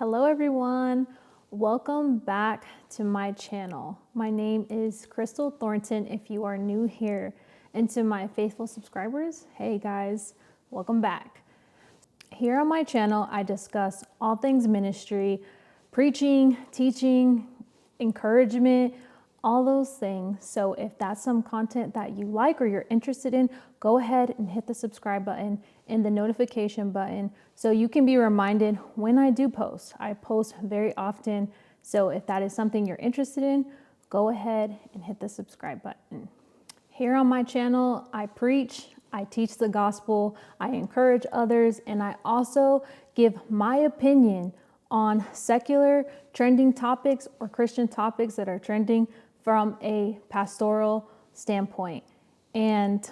Hello everyone, welcome back to my channel. My name is Crystal Thornton if you are new here, and to my faithful subscribers, hey guys, welcome back. Here on my channel, I discuss all things ministry, preaching, teaching, encouragement, all those things. So if that's some content that you like or you're interested in, go ahead and hit the subscribe button and the notification button so you can be reminded when I do post. I post very often. So if that is something you're interested in, go ahead and hit the subscribe button. Here on my channel, I preach, I teach the gospel, I encourage others, and I also give my opinion on secular trending topics or Christian topics that are trending from a pastoral standpoint. And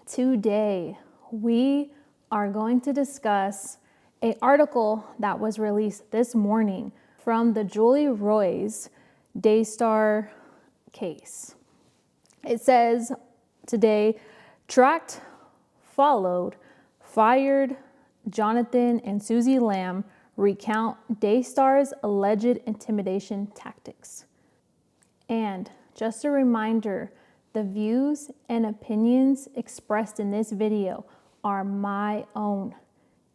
today we are going to discuss an article that was released this morning from the Julie Roy's Daystar case. It says today, tracked, followed, fired, Jonathan and Susie Lamb recount Daystar's alleged intimidation tactics. And just a reminder, the views and opinions expressed in this video are my own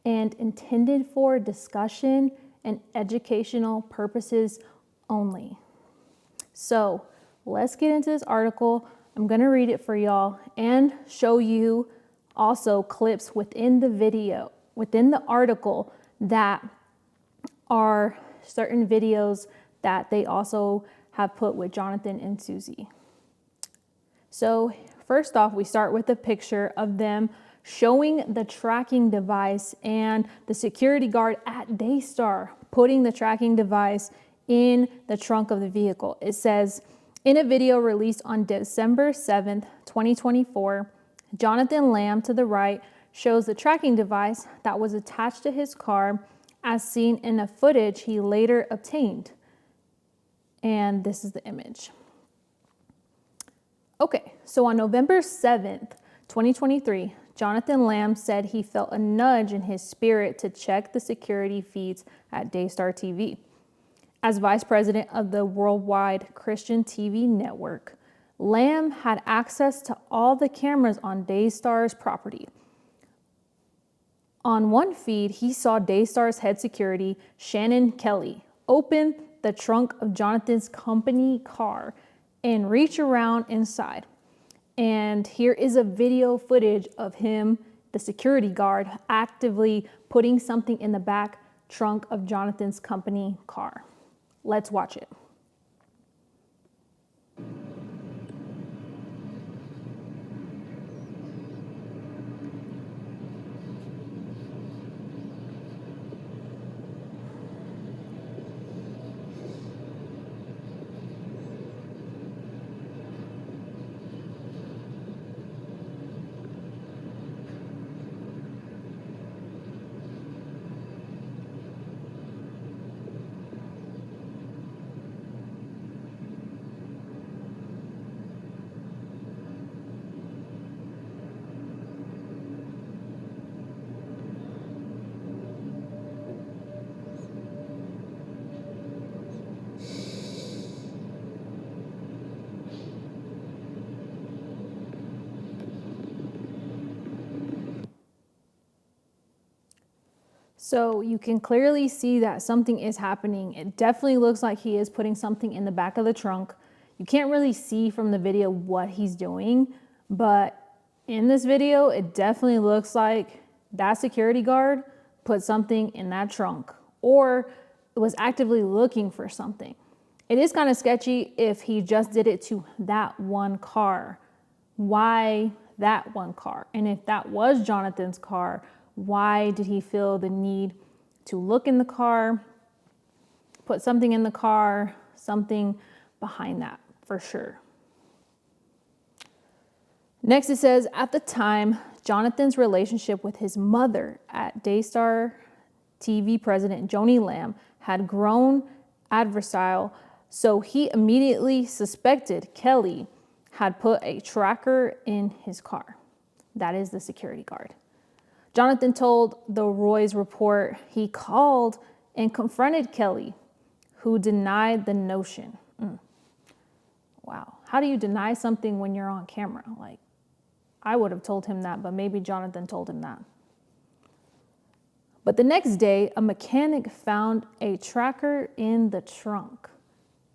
and intended for discussion and educational purposes only. So let's get into this article. I'm going to read it for y'all and show you also clips within the video, within the article, that are certain videos that they also have put with Jonathan and Susie. So first off, we start with a picture of them showing the tracking device and the security guard at Daystar putting the tracking device in the trunk of the vehicle. It says, in a video released on December 7th, 2024, Jonathan Lamb to the right shows the tracking device that was attached to his car as seen in the footage he later obtained. And this is the image. Okay, so on November 7th, 2023, Jonathan Lamb said he felt a nudge in his spirit to check the security feeds at Daystar TV. As vice president of the worldwide Christian TV network, Lamb had access to all the cameras on Daystar's property. On one feed, he saw Daystar's head security, Shannon Kelly, open the trunk of Jonathan's company car and reach around inside. And here is a video footage of him, the security guard, actively putting something in the back trunk of Jonathan's company car. Let's watch it. So you can clearly see that something is happening. It definitely looks like he is putting something in the back of the trunk. You can't really see from the video what he's doing, but in this video, it definitely looks like that security guard put something in that trunk or was actively looking for something. It is kind of sketchy if he just did it to that one car. Why that one car? And if that was Jonathan's car, why did he feel the need to look in the car, put something in the car, something behind that for sure. Next it says, at the time, Jonathan's relationship with his mother at Daystar TV president Joni Lamb had grown adversarial, so he immediately suspected Kelly had put a tracker in his car. That is the security guard. Jonathan told the Roy's report he called and confronted Kelly, who denied the notion. Wow. How do you deny something when you're on camera? Like, I would have told him that, but maybe Jonathan told him that. But the next day, a mechanic found a tracker in the trunk.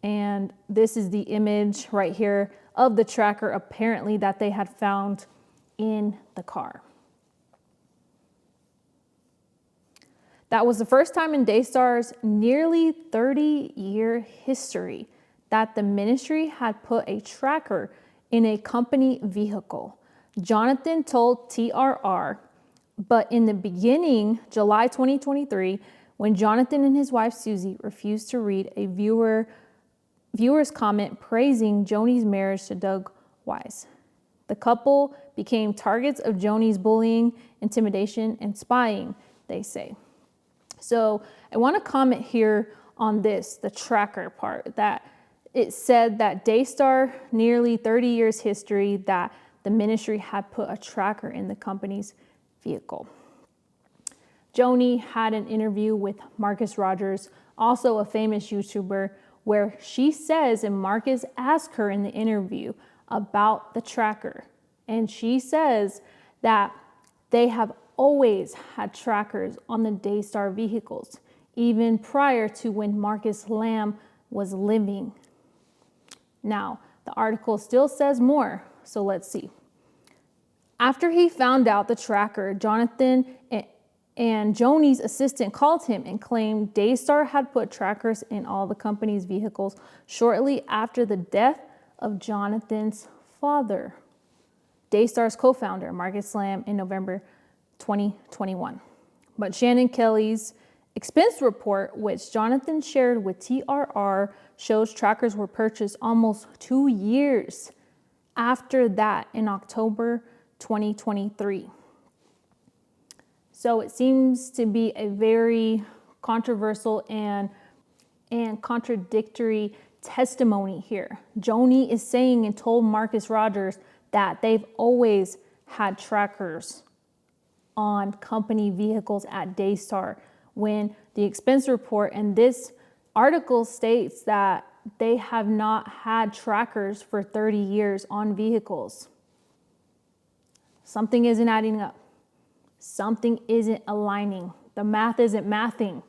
And this is the image right here of the tracker, apparently, that they had found in the car. That was the first time in Daystar's nearly 30-year history that the ministry had put a tracker in a company vehicle. Jonathan told TRR, but in the beginning, July 2023, when Jonathan and his wife Susie refused to read a viewer's comment praising Joni's marriage to Doug Wise. The couple became targets of Joni's bullying, intimidation, and spying, they say. So I want to comment here on this, the tracker part, that it said that Daystar, nearly 30 years history, that the ministry had put a tracker in the company's vehicle. Joni had an interview with Marcus Rogers, also a famous YouTuber, where she says, and Marcus asked her in the interview about the tracker. And she says that they have always had trackers on the Daystar vehicles, even prior to when Marcus Lamb was living. Now, the article still says more, so let's see. After he found out the tracker, Jonathan and Joni's assistant called him and claimed Daystar had put trackers in all the company's vehicles shortly after the death of Jonathan's father, Daystar's co-founder, Marcus Lamb, in November 2021. But Shannon Kelly's expense report, which Jonathan shared with TRR, shows trackers were purchased almost 2 years after that in October 2023. So it seems to be a very controversial and contradictory testimony here. Joni is saying and told Marcus Rogers that they've always had trackers on company vehicles at Daystar, when the expense report and this article states that they have not had trackers for 30 years on vehicles. Something isn't adding up. Something isn't aligning. The math isn't mathing.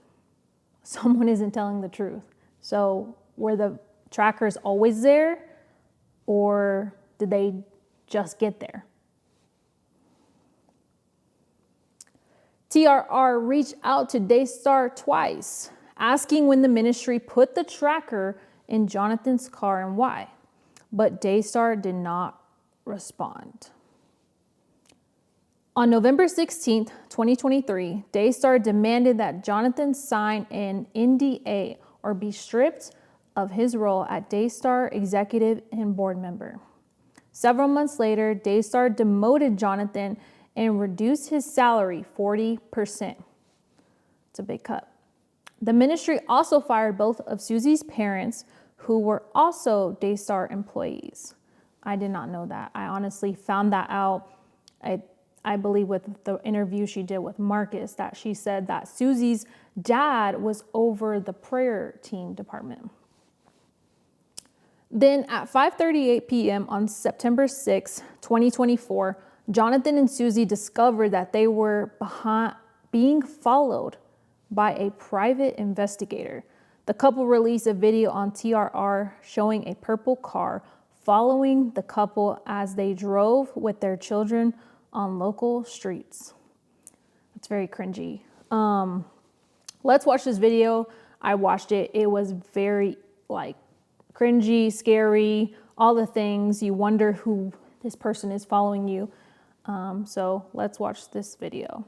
Someone isn't telling the truth. So were the trackers always there, or did they just get there? TRR reached out to Daystar twice, asking when the ministry put the tracker in Jonathan's car and why, but Daystar did not respond. On November 16th, 2023, Daystar demanded that Jonathan sign an NDA or be stripped of his role at Daystar executive and board member. Several months later, Daystar demoted Jonathan and reduced his salary 40%. It's a big cut. The ministry also fired both of Susie's parents, who were also Daystar employees. I did not know that. I honestly found that out, I believe, with the interview she did with Marcus, that she said that Susie's dad was over the prayer team department. Then at 5:38 p.m. on September 6, 2024, Jonathan and Susie discovered that they were being followed by a private investigator. The couple released a video on TRR showing a purple car following the couple as they drove with their children on local streets. It's very cringy. Let's watch this video. I watched it. It was very cringy, scary, all the things. You wonder who this person is following you. So let's watch this video.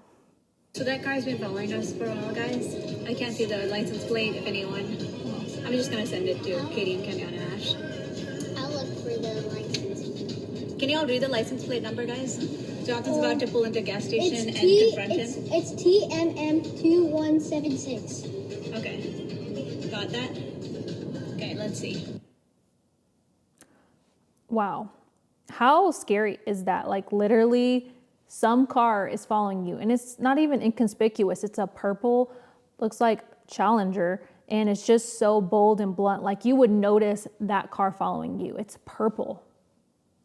So that car's been following us for a while, guys. I can't see the license plate, if anyone. I'm just gonna send it to Katie and Kenyon and Ash. I'll look for the license. Can you all read the license plate number, guys? Jonathan's about to pull into a gas station and confront him. It's TMM2176. Okay. Got that? Okay, let's see. Wow. How scary is that? Like, literally, some car is following you, and it's not even inconspicuous. It's a purple, looks like Challenger, and it's just so bold and blunt. Like, you would notice that car following you. It's purple.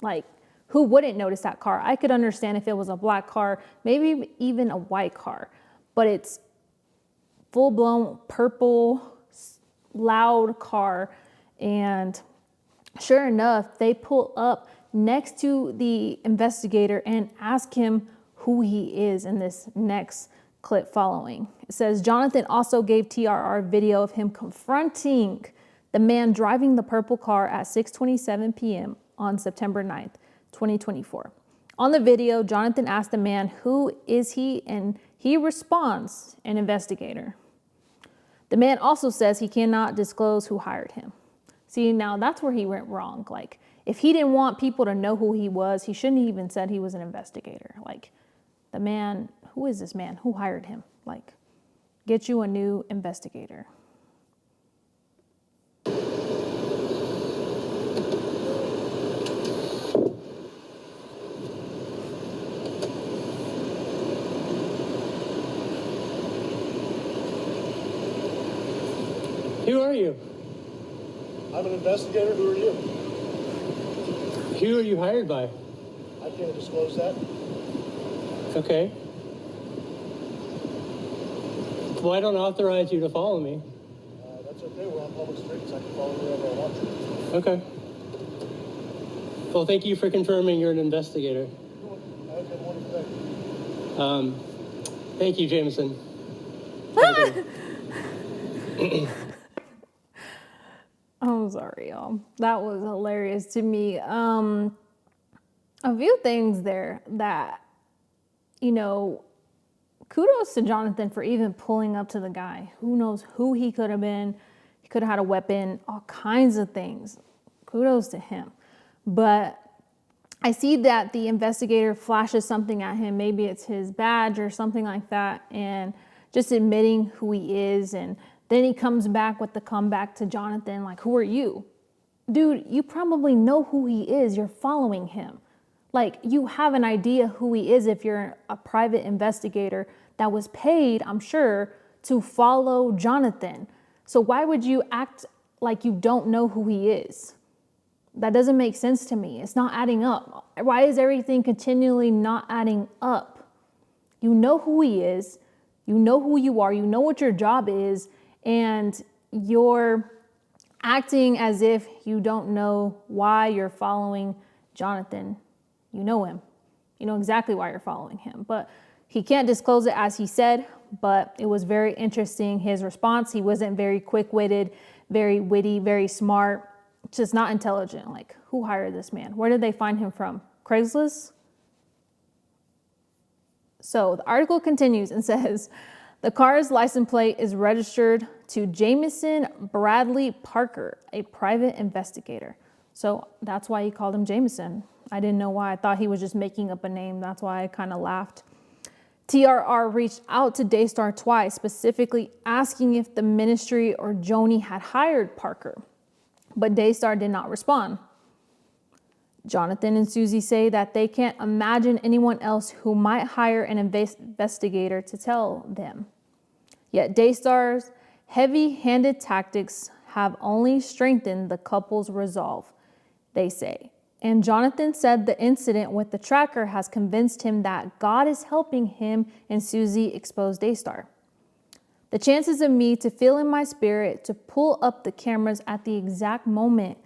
Like, who wouldn't notice that car? I could understand if it was a black car, maybe even a white car, but it's full-blown purple, loud car. And sure enough, they pull up next to the investigator and ask him who he is in this next clip following. It says, Jonathan also gave TRR video of him confronting the man driving the purple car at 6:27 p.m. on September 9th, 2024. On the video, Jonathan asked the man, who is he? And he responds, an investigator. The man also says he cannot disclose who hired him. See, now that's where he went wrong. Like, if he didn't want people to know who he was, he shouldn't have even said he was an investigator. Like, the man, who is this man? Who hired him? Like, get you a new investigator. Who are you? I'm an investigator. Who are you? Who are you hired by? I can't disclose that. Okay. Well, I don't authorize you to follow me. That's okay. We're on public streets. I can follow wherever I want to. Okay. Well, thank you for confirming you're an investigator. I hope you have a wonderful day. Thank you, Jameson. I'm sorry, y'all. That was hilarious to me. A few things there that, you know, kudos to Jonathan for even pulling up to the guy. Who knows who he could have been. He could have had a weapon, all kinds of things. Kudos to him. But I see that the investigator flashes something at him. Maybe it's his badge or something like that. And just admitting who he is. And then he comes back with the comeback to Jonathan, like, who are you? Dude, you probably know who he is. You're following him. Like, you have an idea who he is if you're a private investigator that was paid, I'm sure, to follow Jonathan. So why would you act like you don't know who he is? That doesn't make sense to me. It's not adding up. Why is everything continually not adding up? You know who he is. You know who you are. You know what your job is. And you're acting as if you don't know why you're following Jonathan. You know him. You know exactly why you're following him. But he can't disclose it, as he said, but it was very interesting, his response. He wasn't very quick-witted, very witty, very smart, just not intelligent. Like, who hired this man? Where did they find him from? Craigslist? So the article continues and says, the car's license plate is registered to Jameson Bradley Parker, a private investigator. So that's why he called him Jameson. I didn't know why. I thought he was just making up a name. That's why I kind of laughed. TRR reached out to Daystar twice, specifically asking if the ministry or Joni had hired Parker, but Daystar did not respond. Jonathan and Susie say that they can't imagine anyone else who might hire an investigator to tell them. Yet Daystar's heavy-handed tactics have only strengthened the couple's resolve, they say. And Jonathan said the incident with the tracker has convinced him that God is helping him and Susie expose Daystar. The chances of me to feel in my spirit to pull up the cameras at the exact moment,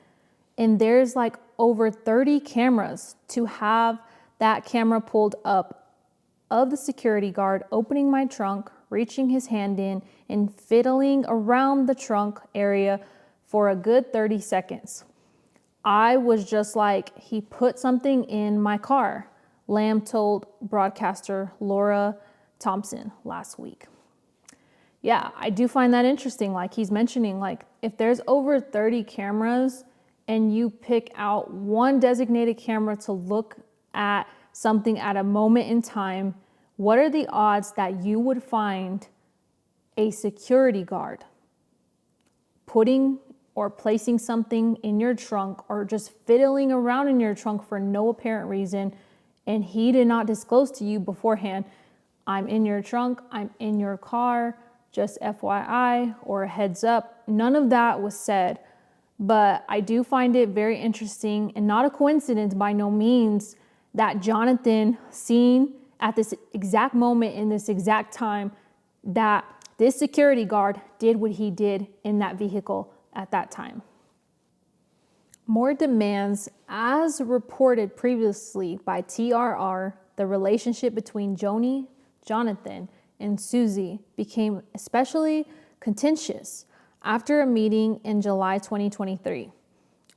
and there's like over 30 cameras, to have that camera pulled up of the security guard opening my trunk, reaching his hand in, and fiddling around the trunk area for a good 30 seconds. I was just like, he put something in my car, Lamb told broadcaster Laura Thompson last week. Yeah, I do find that interesting. Like, he's mentioning, like, if there's over 30 cameras and you pick out one designated camera to look at something at a moment in time, what are the odds that you would find a security guard putting or placing something in your trunk or just fiddling around in your trunk for no apparent reason, and he did not disclose to you beforehand, I'm in your trunk, I'm in your car, just FYI or a heads up. None of that was said, but I do find it very interesting and not a coincidence by no means that Jonathan seen at this exact moment in this exact time that this security guard did what he did in that vehicle at that time. More demands. As reported previously by TRR, the relationship between Joni, Jonathan, and Susie became especially contentious after a meeting in July 2023,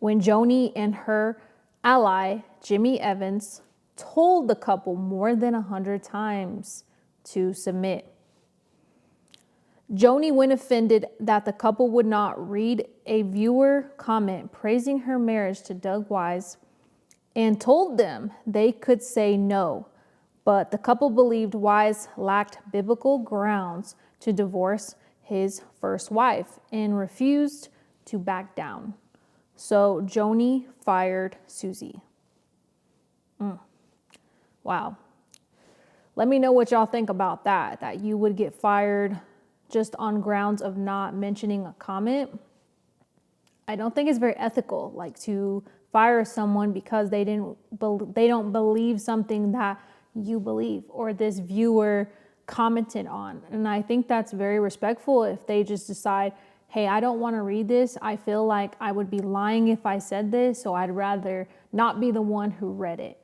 when Joni and her ally, Jimmy Evans, told the couple more than 100 times to submit. Joni went offended that the couple would not read a viewer comment praising her marriage to Doug Wise and told them they could say no, but the couple believed Wise lacked biblical grounds to divorce his first wife and refused to back down. So Joni fired Susie. Wow. Let me know what y'all think about that you would get fired just on grounds of not mentioning a comment. I don't think it's very ethical, like to fire someone because they don't believe something that you believe or this viewer commented on. And I think that's very respectful if they just decide, hey, I don't want to read this. I feel like I would be lying if I said this, so I'd rather not be the one who read it.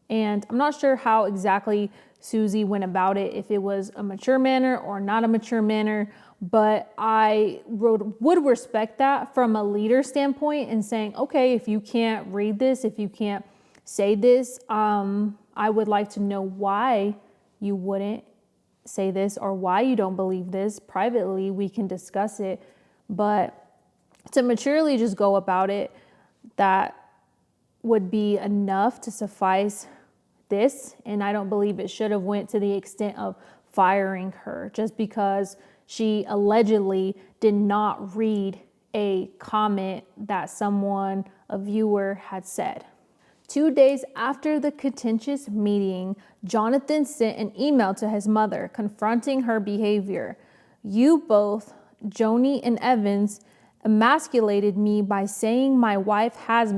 And I'm not sure how exactly Susie went about it, if it was a mature manner or not a mature manner, but I would respect that from a leader standpoint and saying, okay, if you can't read this, if you can't say this, I would like to know why you wouldn't say this or why you don't believe this. Privately, we can discuss it, but to maturely just go about it, that would be enough to suffice this. And I don't believe it should have went to the extent of firing her just because she allegedly did not read a comment that someone, a viewer, had said. 2 days after the contentious meeting, Jonathan sent an email to his mother confronting her behavior. You both, Joni and Evans, emasculated me by saying my wife has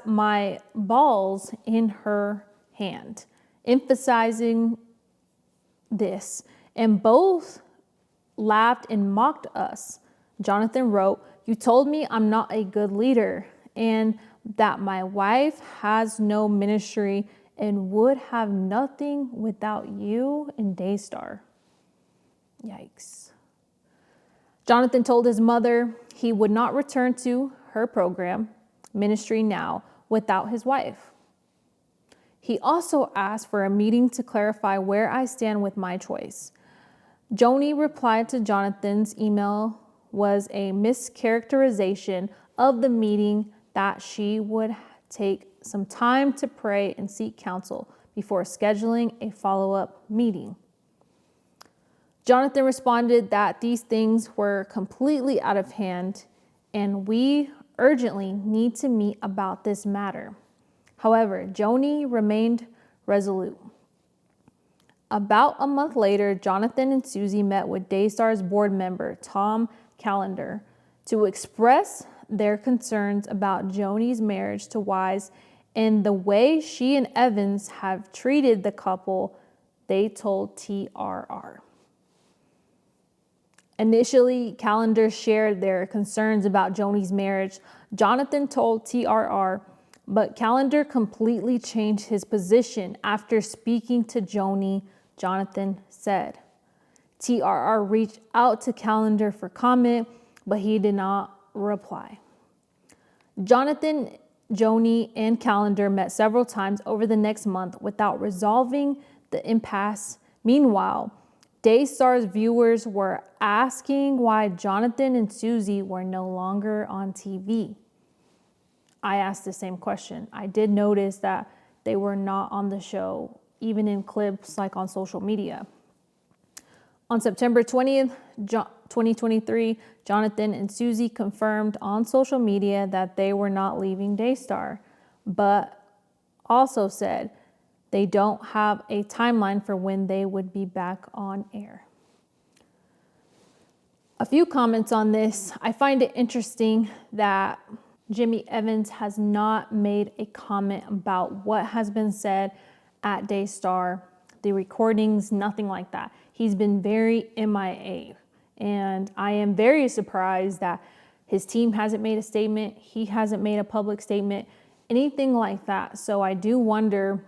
my balls in her hand, emphasizing this, and both laughed and mocked us. Jonathan wrote, you told me I'm not a good leader and that my wife has no ministry and would have nothing without you and Daystar. Yikes. Jonathan told his mother he would not return to her program, Ministry Now, without his wife. He also asked for a meeting to clarify where I stand with my choice. Joni replied to Jonathan's email was a mischaracterization of the meeting, that she would take some time to pray and seek counsel before scheduling a follow-up meeting. Jonathan responded that these things were completely out of hand and we urgently need to meet about this matter. However, Joni remained resolute. About a month later, Jonathan and Susie met with Daystar's board member, Tom Callender, to express their concerns about Joni's marriage to Wise and the way she and Evans have treated the couple, they told TRR. Initially, Callender shared their concerns about Joni's marriage. Jonathan told TRR, but Callender completely changed his position after speaking to Joni, Jonathan said. TRR reached out to Callender for comment, but he did not reply. Jonathan, Joni, and Callender met several times over the next month without resolving the impasse. Meanwhile, Daystar's viewers were asking why Jonathan and Susie were no longer on TV. I asked the same question. I did notice that they were not on the show, even in clips like on social media. On September 20th, 2023, Jonathan and Susie confirmed on social media that they were not leaving Daystar, but also said they don't have a timeline for when they would be back on air. A few comments on this. I find it interesting that Jimmy Evans has not made a comment about what has been said at Daystar, the recordings, nothing like that. He's been very MIA. And I am very surprised that his team hasn't made a statement. He hasn't made a public statement, anything like that. So I do wonder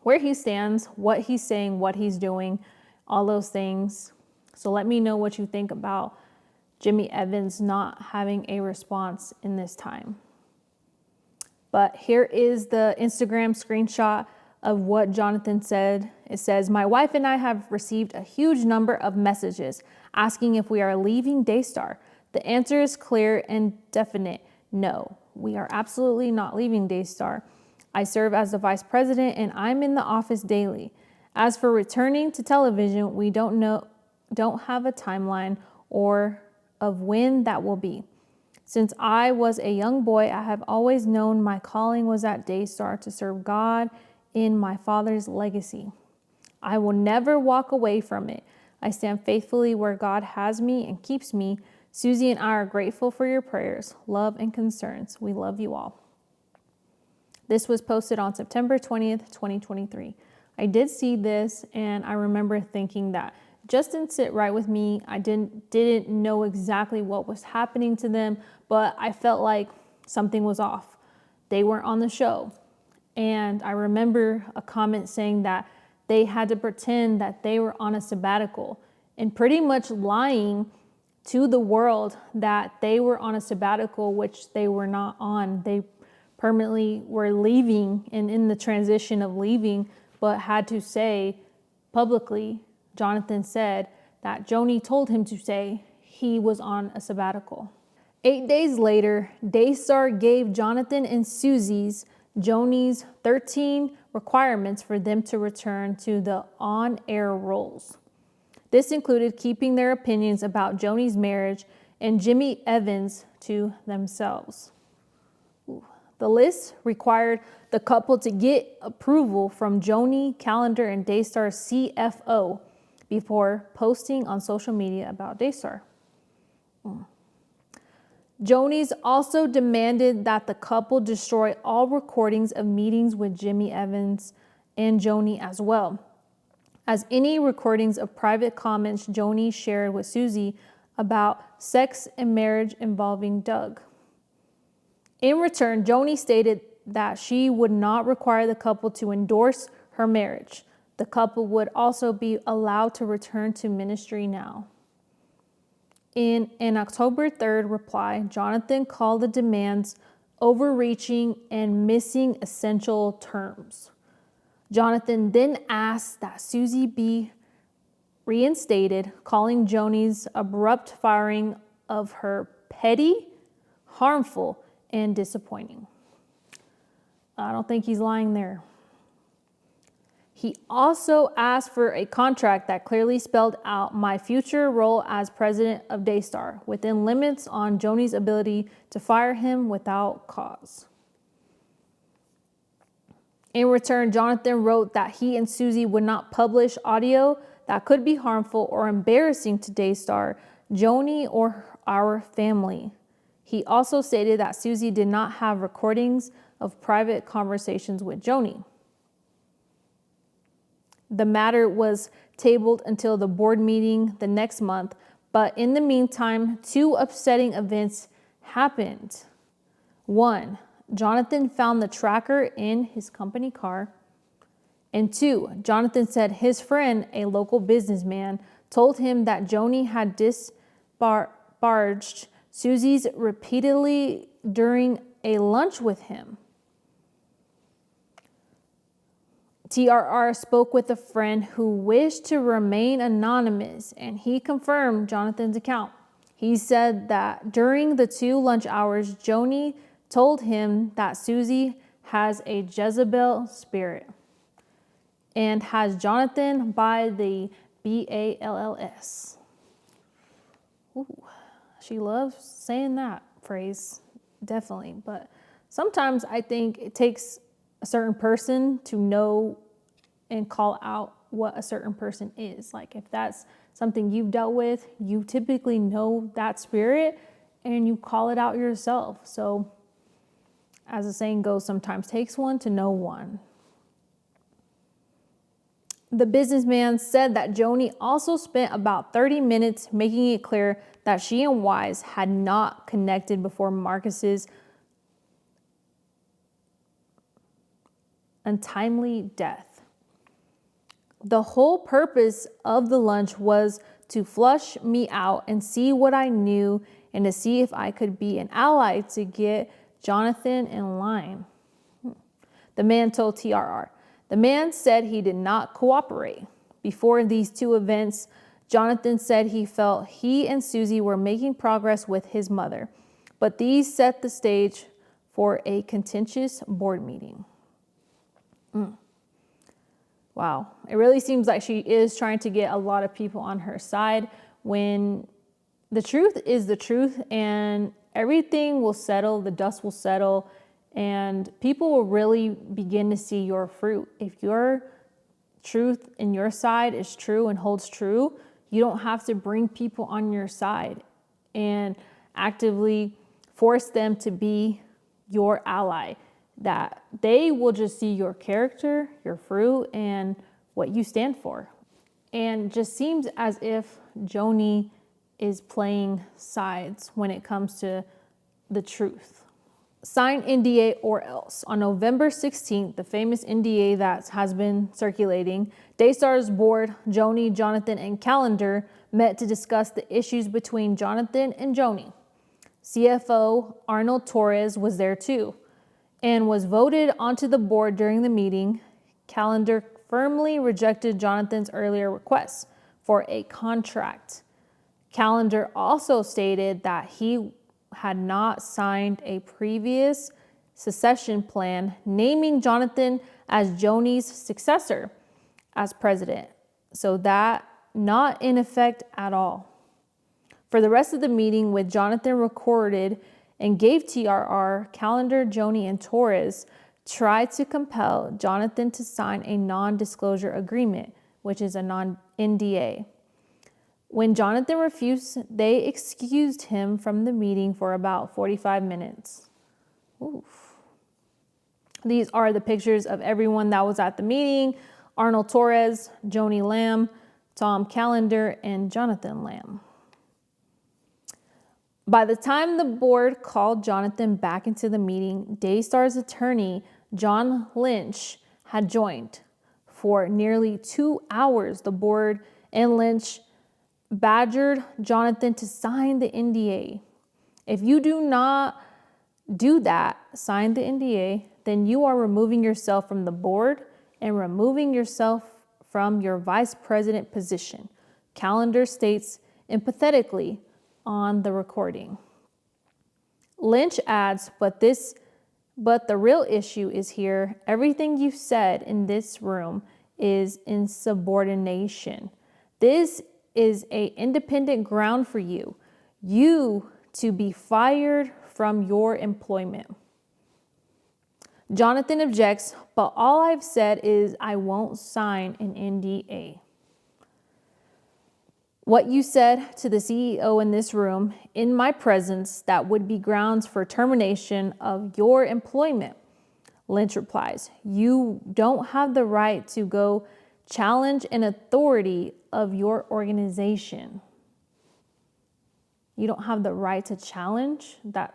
where he stands, what he's saying, what he's doing, all those things. So let me know what you think about Jimmy Evans not having a response in this time. But here is the Instagram screenshot of what Jonathan said. It says, "My wife and I have received a huge number of messages asking if we are leaving Daystar. The answer is clear and definite. No, we are absolutely not leaving Daystar. I serve as the vice president and I'm in the office daily. As for returning to television, we don't have a timeline or of when that will be. Since I was a young boy, I have always known my calling was at Daystar to serve God in my father's legacy. I will never walk away from it. I stand faithfully where God has me and keeps me. Susie and I are grateful for your prayers, love, and concerns. We love you all." This was posted on September 20th, 2023. I did see this and I remember thinking that just didn't sit right with me. I didn't know exactly what was happening to them, but I felt like something was off. They weren't on the show. And I remember a comment saying that they had to pretend that they were on a sabbatical and pretty much lying to the world that they were on a sabbatical, which they were not on. They permanently were leaving and in the transition of leaving, but had to say publicly, Jonathan said that Joni told him to say he was on a sabbatical. 8 days later, Daystar gave Jonathan and Joni's 13 requirements for them to return to the on-air roles. This included keeping their opinions about Joni's marriage and Jimmy Evans to themselves. The list required the couple to get approval from Joni, Calendar, and Daystar's CFO before posting on social media about Daystar. Joni's also demanded that the couple destroy all recordings of meetings with Jimmy Evans and Joni as well as any recordings of private comments Joni shared with Susie about sex and marriage involving Doug. In return, Joni stated that she would not require the couple to endorse her marriage. The couple would also be allowed to return to ministry now. In an October 3rd reply, Jonathan called the demands overreaching and missing essential terms. Jonathan then asked that Susie be reinstated, calling Joni's abrupt firing of her petty, harmful, and disappointing. I don't think he's lying there. He also asked for a contract that clearly spelled out my future role as president of Daystar, within limits on Joni's ability to fire him without cause. In return, Jonathan wrote that he and Susie would not publish audio that could be harmful or embarrassing to Daystar, Joni, or our family. He also stated that Susie did not have recordings of private conversations with Joni. The matter was tabled until the board meeting the next month, but in the meantime, two upsetting events happened. One, Jonathan found the tracker in his company car. And two, Jonathan said his friend, a local businessman, told him that Joni had disparaged Susie's repeatedly during a lunch with him. TRR spoke with a friend who wished to remain anonymous, and he confirmed Jonathan's account. He said that during the 2 lunch hours, Joni told him that Susie has a Jezebel spirit and has Jonathan by the BALLS. Ooh, she loves saying that phrase, definitely. But sometimes I think it takes a certain person to know and call out what a certain person is. Like if that's something you've dealt with, you typically know that spirit and you call it out yourself. So as the saying goes, sometimes takes one to know one. The businessman said that Joni also spent about 30 minutes making it clear that she and Wise had not connected before Marcus's untimely death. The whole purpose of the lunch was to flush me out and see what I knew and to see if I could be an ally to get Jonathan in line. The man told TRR. The man said he did not cooperate. Before these two events, Jonathan said he felt he and Susie were making progress with his mother, but these set the stage for a contentious board meeting. Wow, it really seems like she is trying to get a lot of people on her side when the truth is the truth and everything will settle, the dust will settle, and people will really begin to see your fruit. If your truth in your side is true and holds true, you don't have to bring people on your side and actively force them to be your ally. That they will just see your character, your fruit, and what you stand for. And just seems as if Joni is playing sides when it comes to the truth. Sign NDA or else. On November 16th, the famous NDA that has been circulating, Daystar's board, Joni, Jonathan, and Calendar met to discuss the issues between Jonathan and Joni. CFO Arnold Torres was there too and was voted onto the board during the meeting. Calendar firmly rejected Jonathan's earlier request for a contract. Calendar also stated that he had not signed a previous succession plan naming Jonathan as Joni's successor as president. So that not in effect at all. For the rest of the meeting, with Jonathan recorded and gave TRR, Calendar, Joni, and Torres tried to compel Jonathan to sign a non-disclosure agreement, which is a non-NDA. When Jonathan refused, they excused him from the meeting for about 45 minutes. Oof. These are the pictures of everyone that was at the meeting: Arnold Torres, Joni Lamb, Tom Calendar, and Jonathan Lamb. By the time the board called Jonathan back into the meeting, Daystar's attorney, John Lynch, had joined. For nearly 2 hours, the board and Lynch badgered Jonathan to sign the NDA. If you do not do that, sign the NDA, then you are removing yourself from the board and removing yourself from your vice president position, Calendar states empathetically on the recording. Lynch adds, but the real issue is here. Everything you've said in this room is insubordination. This is an independent ground for you to be fired from your employment. Jonathan objects, but all I've said is I won't sign an NDA. What you said to the CEO in this room, in my presence, that would be grounds for termination of your employment. Lynch replies, you don't have the right to go challenge an authority of your organization. You don't have the right to challenge? That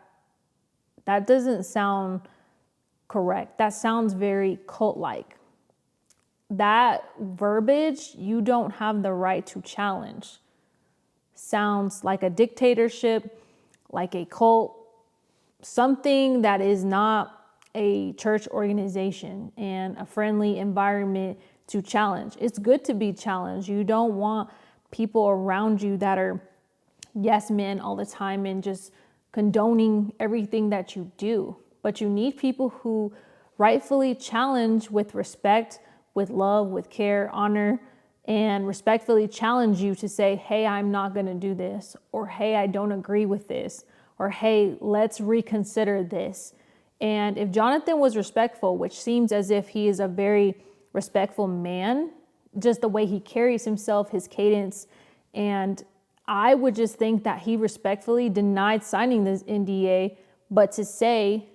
doesn't sound correct. That sounds very cult-like. That verbiage, you don't have the right to challenge, sounds like a dictatorship, like a cult, something that is not a church organization and a friendly environment to challenge. It's good to be challenged. You don't want people around you that are yes men all the time and just condoning everything that you do. But you need people who rightfully challenge with respect, with love, with care, honor, and respectfully challenge you to say, hey, I'm not going to do this, or hey, I don't agree with this, or hey, let's reconsider this. And if Jonathan was respectful, which seems as if he is a very respectful man, just the way he carries himself, his cadence. And I would just think that he respectfully denied signing this NDA, but to say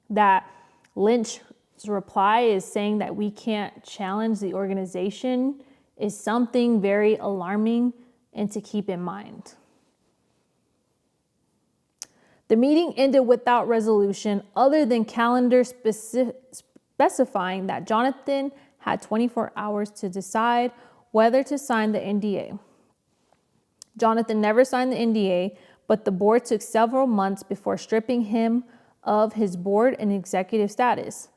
that Lynch's reply is saying that we can't challenge the organization is something very alarming and to keep in mind. The meeting ended without resolution other than calendar specifying that Jonathan had 24 hours to decide whether to sign the NDA. Jonathan never signed the NDA, but the board took several months before stripping him of his board and executive status,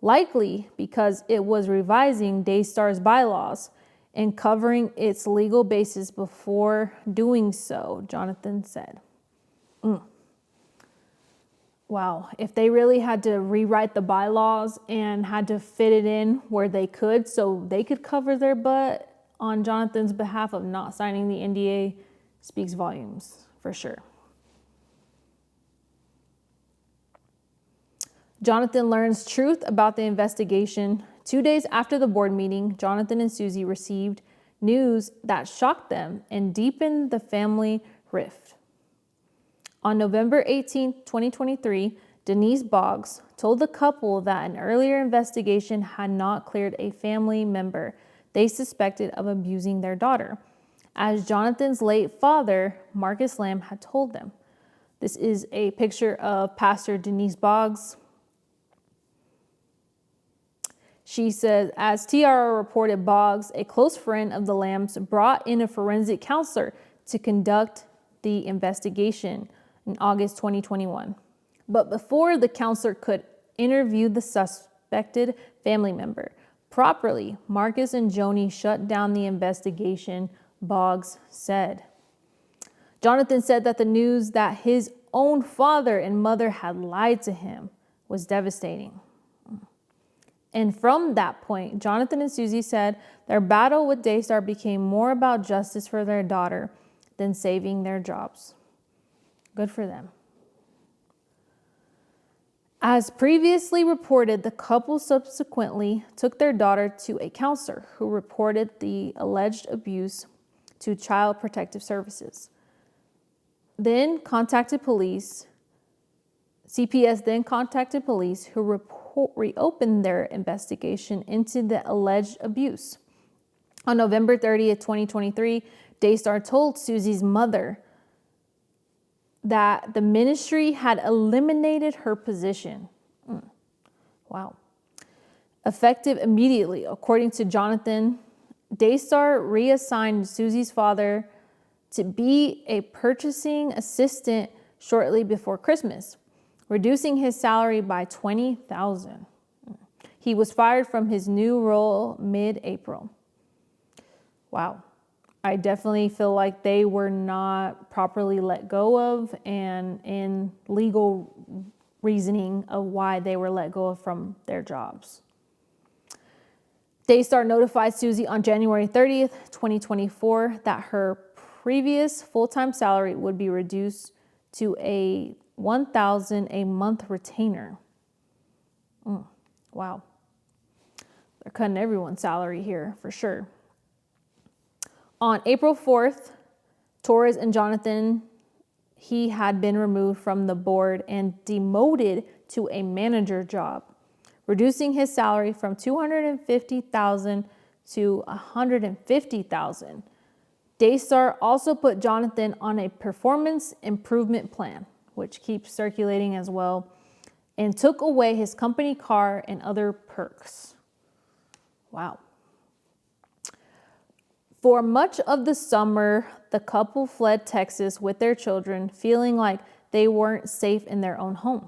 likely because it was revising Daystar's bylaws and covering its legal basis before doing so, Jonathan said. Wow, if they really had to rewrite the bylaws and had to fit it in where they could so they could cover their butt on Jonathan's behalf of not signing the NDA, speaks volumes for sure. Jonathan learns truth about the investigation. 2 days after the board meeting, Jonathan and Susie received news that shocked them and deepened the family rift. On November 18, 2023, Denise Boggs told the couple that an earlier investigation had not cleared a family member they suspected of abusing their daughter, as Jonathan's late father, Marcus Lamb, had told them. This is a picture of Pastor Denise Boggs. She says, as TRR reported, Boggs, a close friend of the Lambs, brought in a forensic counselor to conduct the investigation in August 2021. But before the counselor could interview the suspected family member properly, Marcus and Joni shut down the investigation, Boggs said. Jonathan said that the news that his own father and mother had lied to him was devastating. And from that point, Jonathan and Susie said their battle with Daystar became more about justice for their daughter than saving their jobs. Good for them. As previously reported, the couple subsequently took their daughter to a counselor who reported the alleged abuse to Child Protective Services. Then contacted police. CPS then contacted police who reopened their investigation into the alleged abuse. On November 30th, 2023, Daystar told Susie's mother that the ministry had eliminated her position. Wow. Effective immediately, according to Jonathan, Daystar reassigned Susie's father to be a purchasing assistant shortly before Christmas, reducing his salary by $20,000. He was fired from his new role mid-April. Wow. I definitely feel like they were not properly let go of, and in legal reasoning of why they were let go of from their jobs. Daystar notified Susie on January 30th, 2024, that her previous full-time salary would be reduced to a $1,000 a month retainer. Wow. They're cutting everyone's salary here for sure. On April 4th, Torres and Jonathan, he had been removed from the board and demoted to a manager job, reducing his salary from $250,000 to $150,000. Daystar also put Jonathan on a performance improvement plan, which keeps circulating as well, and took away his company car and other perks. Wow. For much of the summer, the couple fled Texas with their children, feeling like they weren't safe in their own home.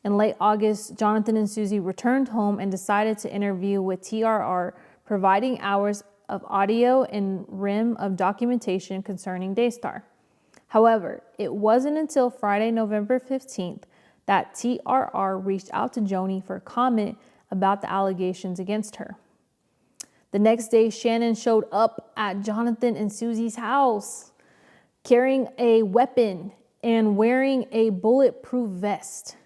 In late August, Jonathan and Susie returned home and decided to interview with TRR, providing hours of audio and rim of documentation concerning Daystar. However, it wasn't until Friday, November 15th, that TRR reached out to Joni for comment about the allegations against her. The next day, Shannon showed up at Jonathan and Susie's house, carrying a weapon and wearing a bulletproof vest.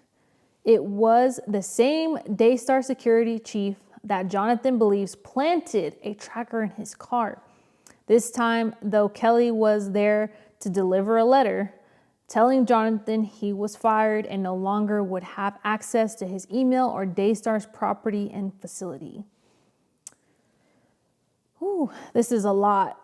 It was the same Daystar security chief that Jonathan believes planted a tracker in his car. This time, though, Kelly was there to deliver a letter telling Jonathan he was fired and no longer would have access to his email or Daystar's property and facility. Ooh, this is a lot.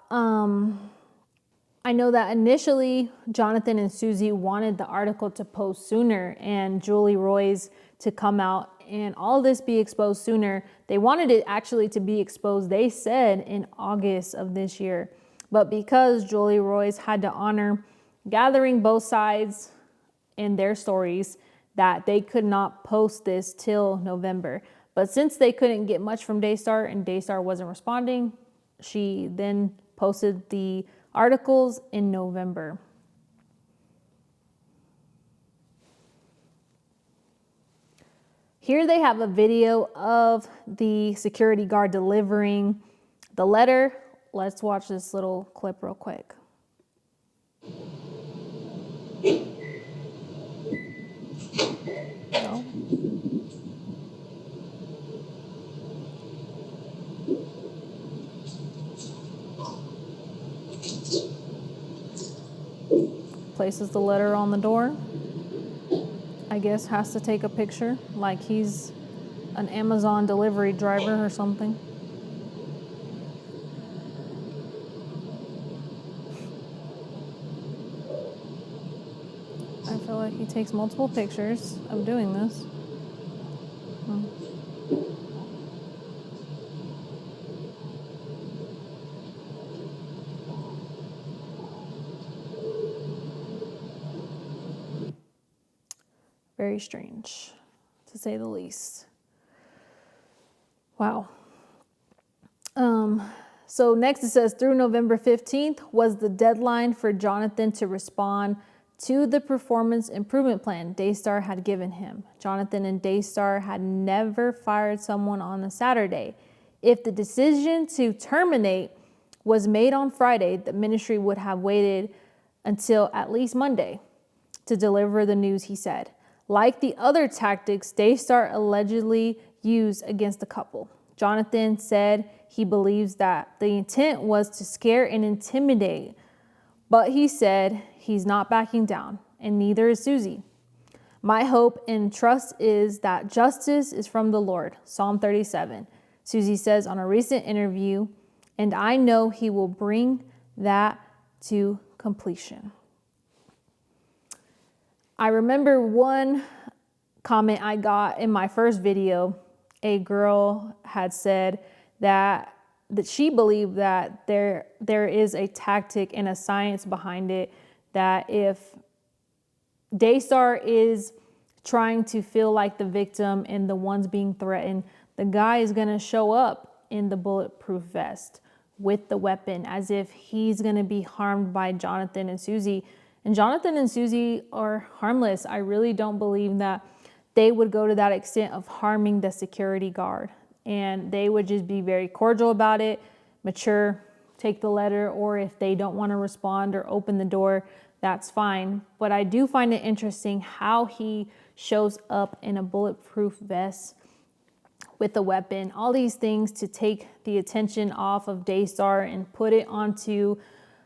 I know that initially Jonathan and Susie wanted the article to post sooner and Julie Roy's to come out and all this be exposed sooner. They wanted it actually to be exposed, they said, in August of this year. But because Julie Roy's had to honor gathering both sides in their stories, that they could not post this till November. But since they couldn't get much from Daystar and Daystar wasn't responding, she then posted the articles in November. Here they have a video of the security guard delivering the letter. Let's watch this little clip real quick. No. Places the letter on the door. I guess has to take a picture like he's an Amazon delivery driver or something. I feel like he takes multiple pictures of doing this. Very strange, to say the least. Wow. So next it says, through November 15th was the deadline for Jonathan to respond to the performance improvement plan Daystar had given him. Jonathan and Daystar had never fired someone on a Saturday. If the decision to terminate was made on Friday, the ministry would have waited until at least Monday to deliver the news, he said. Like the other tactics Daystar allegedly used against the couple, Jonathan said he believes that the intent was to scare and intimidate, but he said he's not backing down, and neither is Susie. My hope and trust is that justice is from the Lord, Psalm 37. Susie says on a recent interview, and I know he will bring that to completion. I remember one comment I got in my first video. A girl had said that she believed that there is a tactic and a science behind it, that if Daystar is trying to feel like the victim and the ones being threatened, the guy is going to show up in the bulletproof vest with the weapon as if he's going to be harmed by Jonathan and Susie. And Jonathan and Susie are harmless. I really don't believe that they would go to that extent of harming the security guard. And they would just be very cordial about it, mature, take the letter, or if they don't want to respond or open the door, that's fine. But I do find it interesting how he shows up in a bulletproof vest with a weapon, all these things to take the attention off of Daystar and put it onto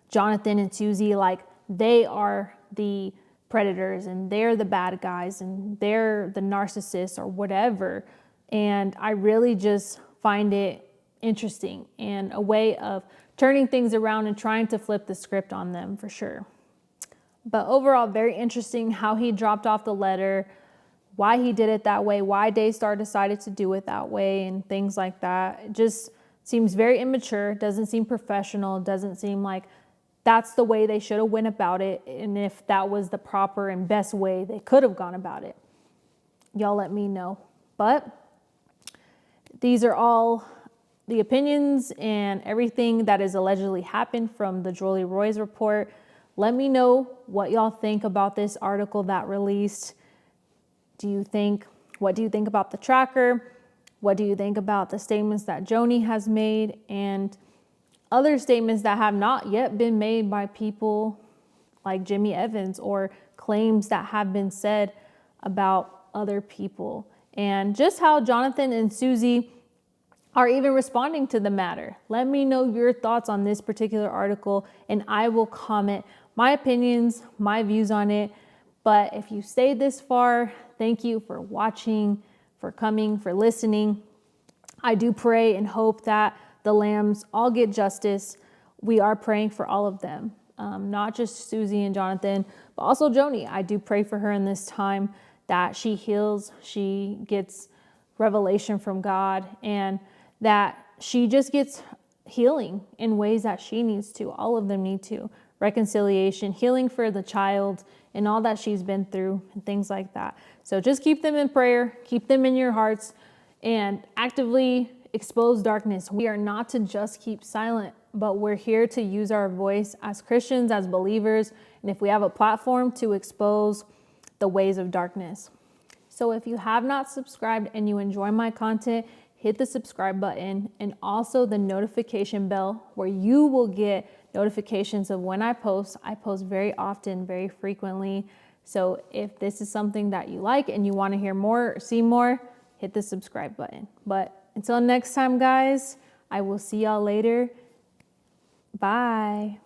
Jonathan and Susie like they are the predators and they're the bad guys and they're the narcissists or whatever. And I really just find it interesting and a way of turning things around and trying to flip the script on them for sure. But overall, very interesting how he dropped off the letter, why he did it that way, why Daystar decided to do it that way and things like that. It just seems very immature, doesn't seem professional, doesn't seem like that's the way they should have went about it. And if that was the proper and best way they could have gone about it, y'all let me know. But these are all the opinions and everything that has allegedly happened from the Julie Roy's report. Let me know what y'all think about this article that released. What do you think about the tracker? What do you think about the statements that Joni has made and other statements that have not yet been made by people like Jimmy Evans or claims that have been said about other people? And just how Jonathan and Susie are even responding to the matter. Let me know your thoughts on this particular article and I will comment my opinions, my views on it. But if you stayed this far, thank you for watching, for coming, for listening. I do pray and hope that the lambs all get justice. We are praying for all of them, not just Susie and Jonathan, but also Joni. I do pray for her in this time that she heals, she gets revelation from God, and that she just gets healing in ways that she needs to. All of them need to. Reconciliation, healing for the child, and all that she's been through, and things like that. So just keep them in prayer, keep them in your hearts, and actively expose darkness. We are not to just keep silent, but we're here to use our voice as Christians, as believers, and if we have a platform, to expose the ways of darkness. So if you have not subscribed and you enjoy my content, hit the subscribe button and also the notification bell where you will get notifications of when I post. I post very often, very frequently. So if this is something that you like and you want to hear more or see more, hit the subscribe button. But until next time, guys, I will see y'all later. Bye.